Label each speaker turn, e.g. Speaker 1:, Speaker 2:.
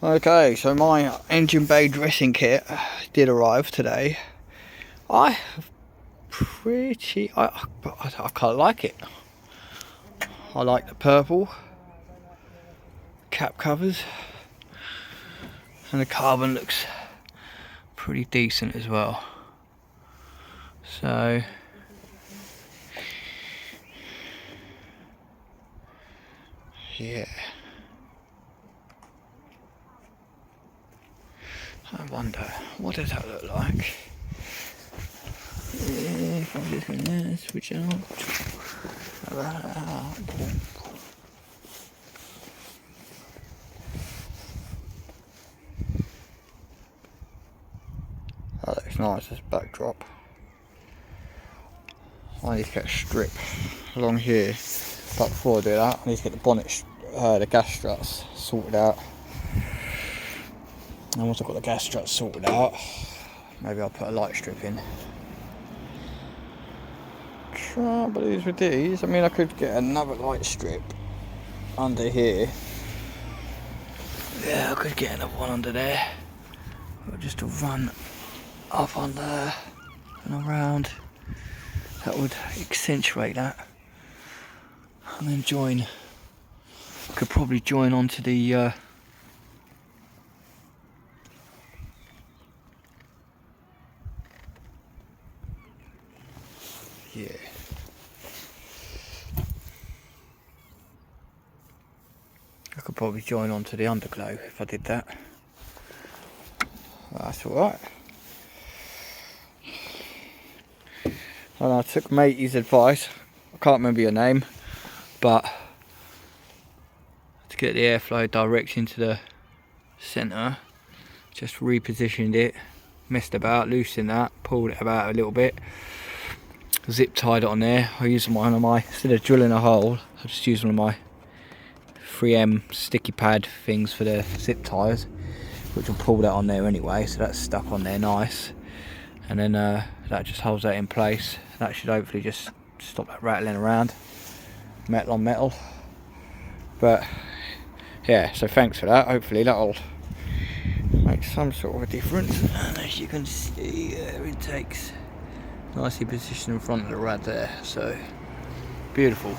Speaker 1: Okay, so my engine bay dressing kit did arrive today. I quite like it. I like the purple cap covers, and the carbon looks pretty decent as well. So yeah, I wonder what does that look like. If I'm just gonna switch it on. That looks nice, this backdrop. I need to get a strip along here, but before I do that, I need to get the bonnet, the gas struts sorted out. And once I've got the gas struts sorted out, maybe I'll put a light strip in. Trouble is with these, I mean, I could get another light strip under here. Yeah, I could get another one under there. Or just to run up on there and around. That would accentuate that. And then join. Could probably join onto the yeah. I could probably join onto the underglow if I did that. That's alright. And I took matey's advice, I can't remember your name, but to get the airflow direct into the centre, just repositioned it, messed about, loosened that, pulled it about a little bit, zip tied it on there. I used one of my, instead of drilling a hole, I just used one of my 3M sticky pad things for the zip ties, which will pull that on there anyway, so that's stuck on there nice. And then that just holds that in place. That should hopefully just stop that rattling around, metal on metal. But yeah, so thanks for that. Hopefully that'll make some sort of a difference. And as you can see, it takes nicely positioned in front of the rad there, so beautiful.